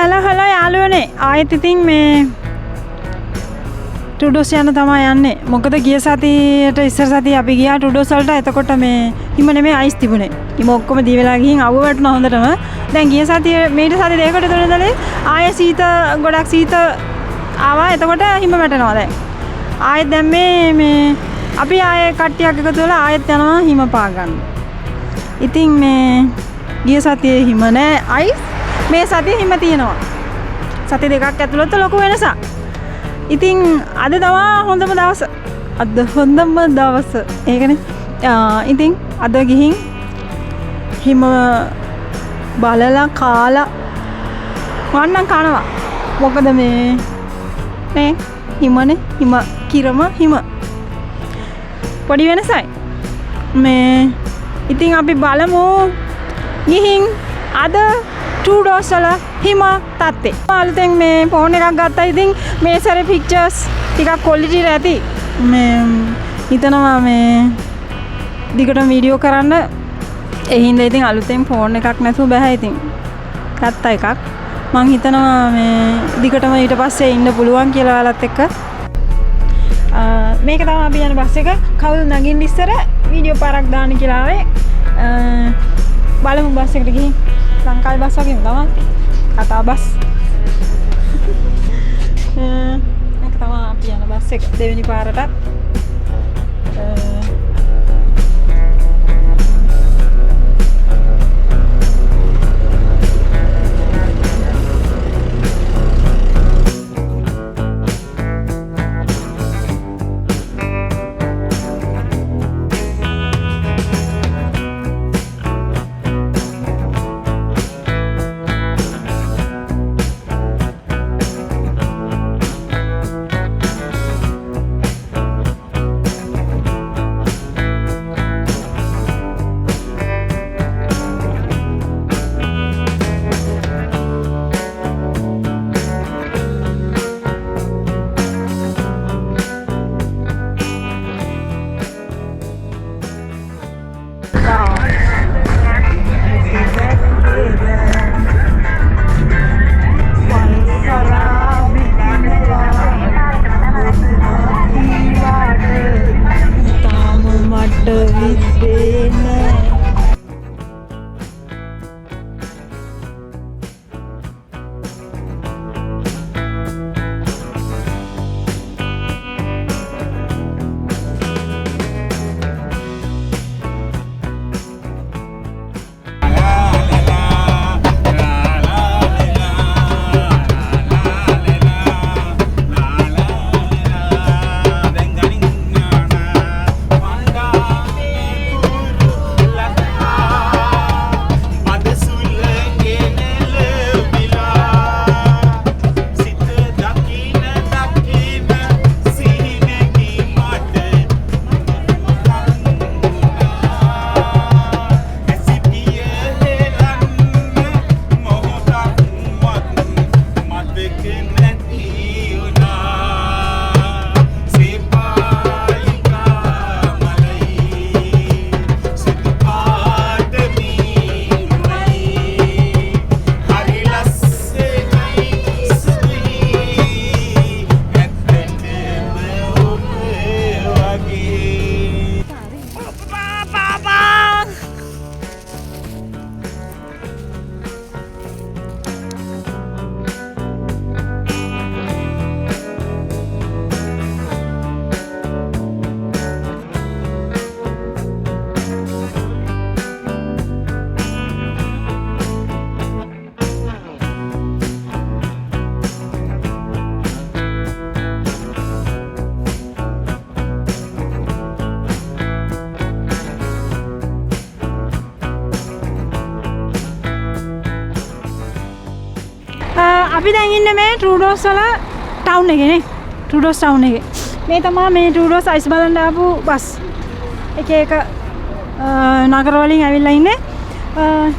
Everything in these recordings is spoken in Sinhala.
hello යාළුවනේ. ආයෙත් ඉතින් මේ ටුඩෝස් යන තමයි යන්නේ. මොකද ගිය සතියේට ඉස්සර සතියේ අපි ගියා ටුඩෝස් වලට. එතකොට මේ හිම නෙමෙයි අයිස් තිබුණේ. හිම ඔක්කොම දී වෙලා ගිහින් අවුව වැටුණා හොඳටම. දැන් ගිය සතියේ මේට සතිය දෙකකට තුන ඉඳලා ආයෙ ගොඩක් සීත ආවා. එතකොට හිම වැටෙනවා දැන්. ආයෙත් දැන් මේ අපි ආයෙ කට්ටියක් එකතු වෙලා ආයෙත් යනවා හිම පා ගන්න. ඉතින් මේ ගිය සතියේ හිම නෑ අයිස්. මේ සතියේ හිම තියෙනවා. සති දෙකක් ඇතුළත ලොකු වෙනසක්. ඉතින් අද තමයි හොඳම දවස. අද හොඳම දවස. ඒකනේ. ඉතින් අද ගිහින් හිම බලලා කාලා වන්නම් කනවා. මොකද මේ හිමනේ හිම කිරම හිම. පොඩි වෙනසයි. මේ ඉතින් අපි බලමු ගිහින් අද ටුඩෝස් වල හිම තත්ත්වේ. අලුතෙන් මේ ෆෝන් එකක් ගත්තා. ඉතින් මේ සැරේ පික්චර්ස් ටිකක් ක්වොලිටි ඇති. මේ හිතනවා මේ දිගටම වීඩියෝ කරන්න. ඒ හින්දා ඉතින් අලුතෙන් ෆෝන් එකක් නැතුව බෑ. ඉතින් ගත්තා එකක්. මං හිතනවා මේ දිගටම ඊට පස්සේ ඉන්න පුළුවන් කියලා ඔයාලත් එක්ක. මේක තමයි අපි යන බස් එක. කවුද නගින්න ඉස්සර වීඩියෝ පාරක් දාන්න කියලා ආවේ. බලමු බස් එකට ගිහින්. ලංකාවේ බස් වගේම තමයි. කතා බස්. මේක තමයි අපි යන බස් එක. දෙවෙනි පාරට. අපි දැන් ඉන්නේ මේ ටුඩෝස් වල ටවුන් එකේ නේ. ටුඩෝස් ටවුන් එකේ. මේ තමයි මේ ටුඩෝස් අයිස් බලන්න ආපු බස්. එක නගර වලින් ඇවිල්ලා ඉන්නේ.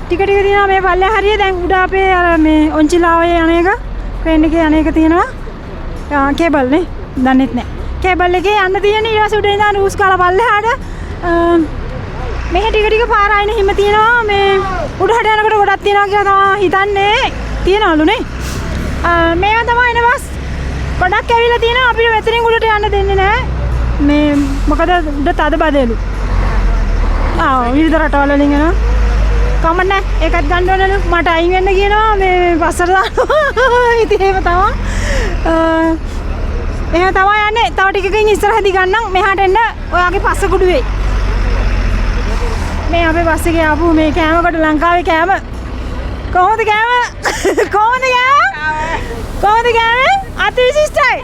ටික තියෙනවා මේ පල්ලේ හරිය. දැන් උඩ අපේ අර මේ ඔන්චිලාවේ යන එක ක්‍රේන් එකේ යන එක තියෙනවා. කේබල් නේ. දන්නෙත් නෑ. කේබල් එකේ යන්න තියෙන ඊට පස්සේ උඩ ඉඳන් රූස් කාලා පල්ලෙහාට මෙහෙ ටික පාර ආයින හිම තියෙනවා. මේ උඩහට යනකොට ගොඩක් තියෙනවා කියලා තමයි හිතන්නේ. තියනවලු නේ. මේවා තමයි එන බස්. ගොඩක් ඇවිල්ලා තියෙනවා අපිට මෙතනින් උඩට යන්න දෙන්නේ නැහැ. මේ මොකද උඩ තද බදලු. විවිධ රටවල් වලින් එනවා. කමන්නේ ඒකත් ගන්න ඕනලු. මට අයින් වෙන්න කියනවා මේ පස්සට දානවා. ඉතින් ඒක තමයි. එහෙම තමයි යන්නේ. තව ටිකකින් ඉස්සරහදී ගන්නම්. මෙහාට එන්න ඔයාගේ පස්ස කුඩු වෙයි. මේ අපේ බස් එකේ ආපු මේ කෑමකට ලංකාවේ කෑම කොහොමද කෑම? කොහොමද කෑම? අතිවිශිෂ්ටයි.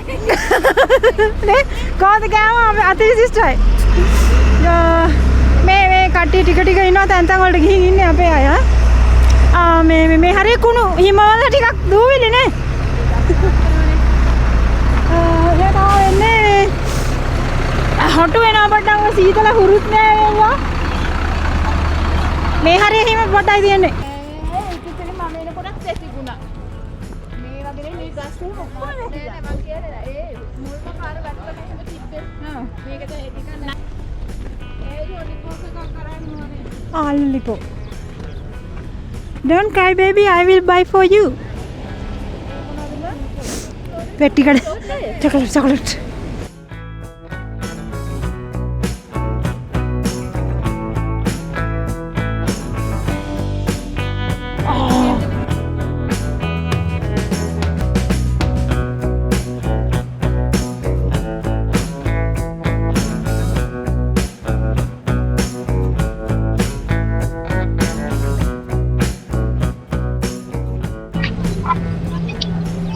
නේ? කොහොමද කෑම අතිවිශිෂ්ටයි. මේ කට්ටිය ටික ඉන්නවා තැන් වලට ගිහින් ඉන්නේ අපේ අය. මේ හරිය කුණු හිමවල ටිකක් දූවිලි නේ. එන්නේ හොටු වෙනවා පටන් සීතල හුරුත් නෑ වේවා. මේ හරිය හිම පොඩ්ඩයි තියෙන්නේ. ඉතින් මම එනකොටත් තිබුණා. මේ වගේ මේ ගස් වල මොකක්ද නෑ මම කියන්නේ ඒ මුල්ම පාර වැටලා මෙහෙම තිබ්බේ. මේකට ඒ ටික නෑ. ඒ ලොලිපොප් එකක් කරන්න ඕනේ. lollipop. Don't cry baby, I will buy for you. पेटी कड़े चॉकलेट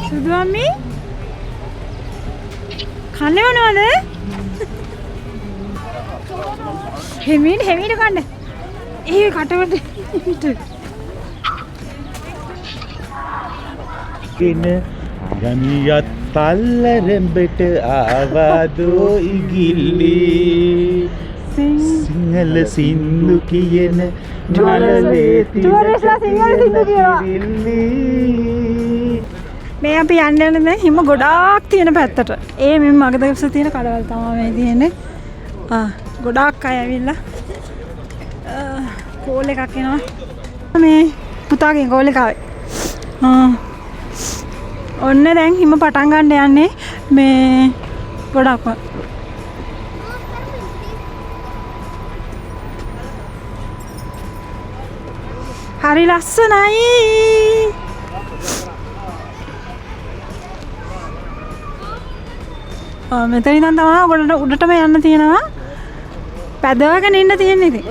सुधु अम्मी खाने बनवाने हेमीन कौन ये काटे किन रमियत तल्लरंबट आवादो इगिल्ली सिंगल सिंधु कियन मललेती මේ අපි යන්න යන්නේ හිම ගොඩාක් තියෙන පැත්තට. ඒ මේ මගදගස තියෙන කඩවල තමයි මේ තියෙන්නේ. ගොඩාක් අය ඇවිල්ලා කෝල් එකක් එනවා. මේ පුතාගේ කෝල් එක ආවේ. ඔන්න දැන් හිම පටන් ගන්න යන්නේ මේ ගොඩක්ම. හරි ලස්සනයි. මෙතන ඉඳන් තමයි උඩටම යන්න තියෙනවා. පැදවගෙන ඉන්න තියෙන්නේ ඉතින්.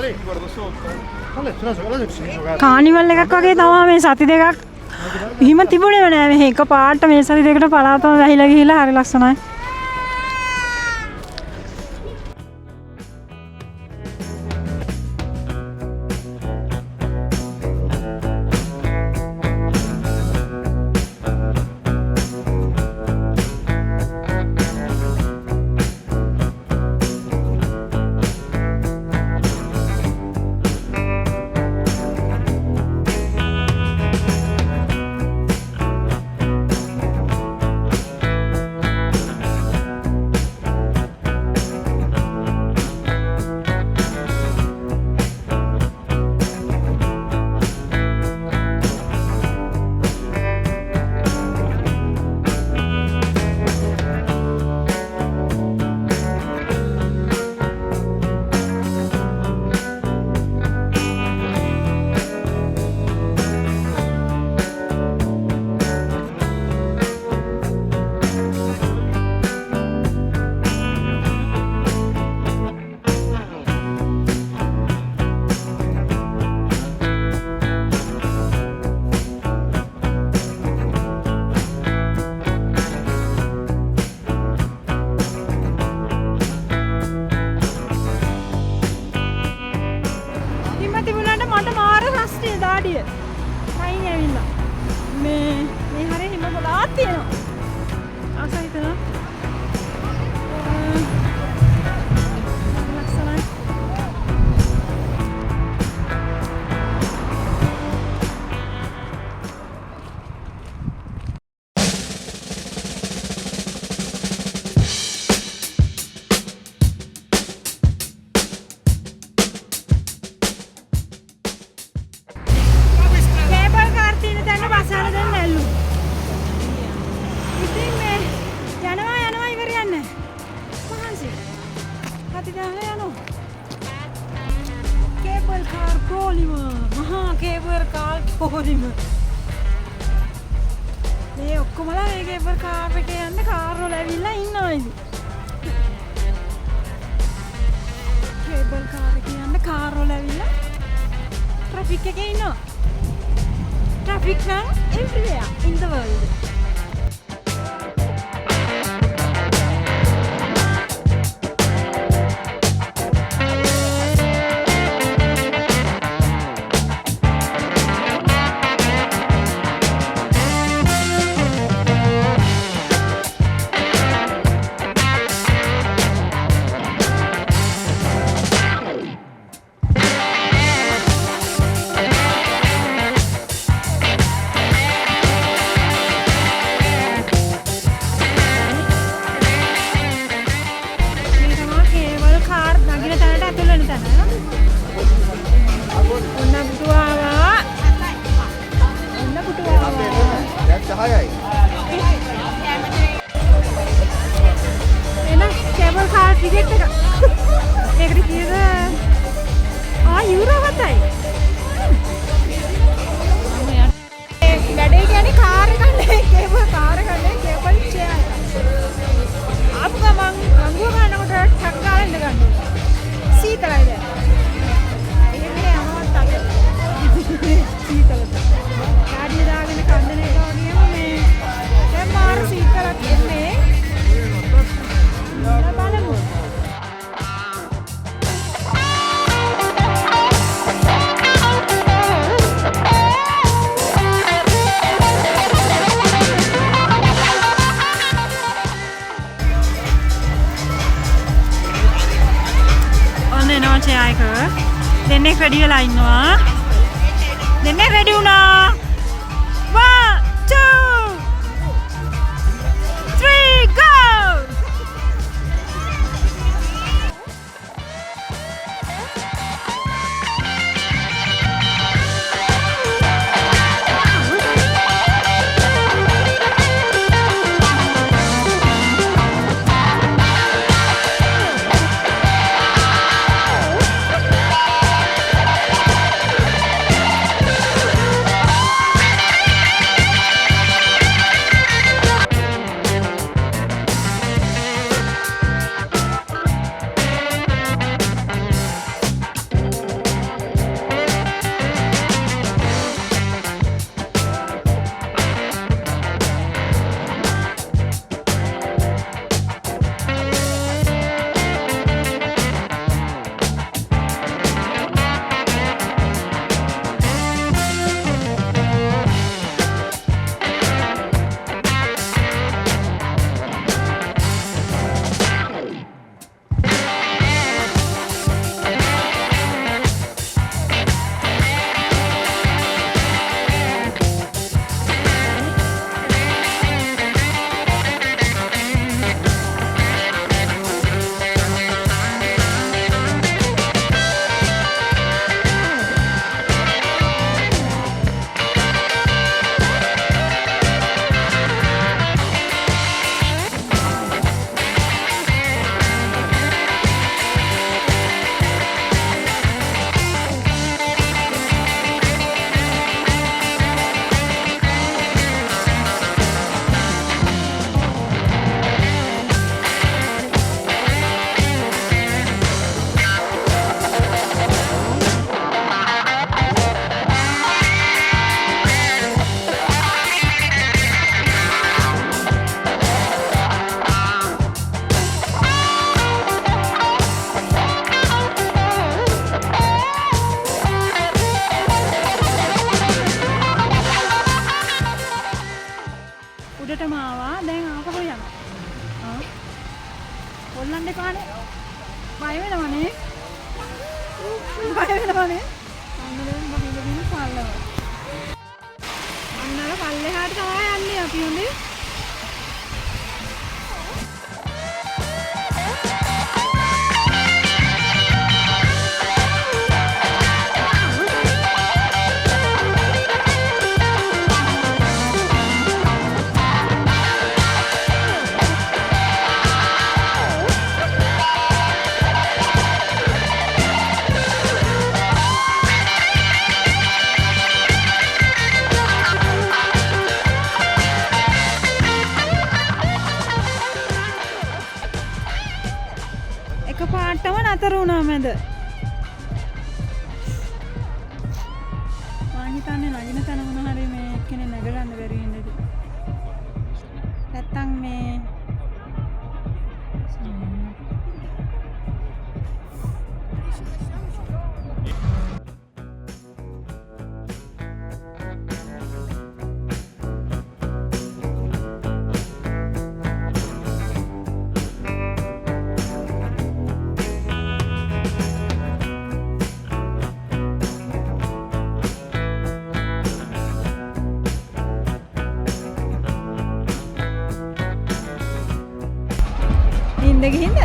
කානිවල් එකක් වගේ තමයි මේ සති දෙකක්. හිම තිබුණේම නෑ මේ එක පාට මේ සති දෙකට පලාතම වැහිලා ගිහිල්ලා හරි ලස්සනයි. කේබල් කාර් එකේ යන්න කාර් වල ඇවිල්ලා ඉන්නවා ඉතින්. කේබල් කාර් එකේ යන්න කාර් වල ඇවිල්ලා ට්‍රැෆික් එකේ ඉන්නවා. ට්‍රැෆික් නම් everywhere in the world. දෙන්නෙක් රෙඩි වෙලා ඉන්නවා. දෙන්නෙක් රෙඩි වුණා. 1 2 3 go. උඩටම ආවා. දැන් ආපහු යනවා. හොල්ලන්න එපානේ. බය වෙනවනේ. බය වෙනවනේ. අන්න දැන් බහින්න පාලනවා. අන්න අර පල්ලෙහාට තමයි යන්නේ අපි හොඳේ. නතර වුණා මැද. මං හිතන්නේ නගින තැන මොන හරි මේ එක්කෙනේ නැග ගන්න බැරි වෙන්නේද. නැත්තම් මේ නින්ද ගිහින්ද?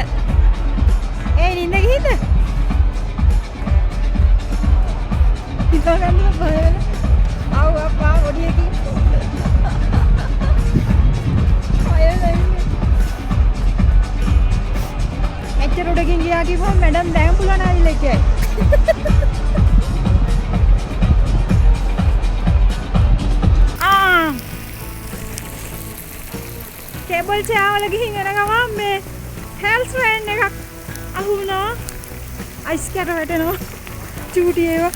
නින්ද ගිහින්ද? හිතා ගන්න බය වෙන. ආව අප්පා ඔඩි එකකින්. අයලයි. එච්චර උඩකින් ගියා කිව්වම මැඩම් දැන් පුළුවන් ආවිල්ලා කියයි. කේබල් චාවල ගිහින් එන ගමන් මේ හෙල්ස් වෑන් එකක් අහු වුණා. අයිස් කැට වැටෙනවා. චූටි ඒවා.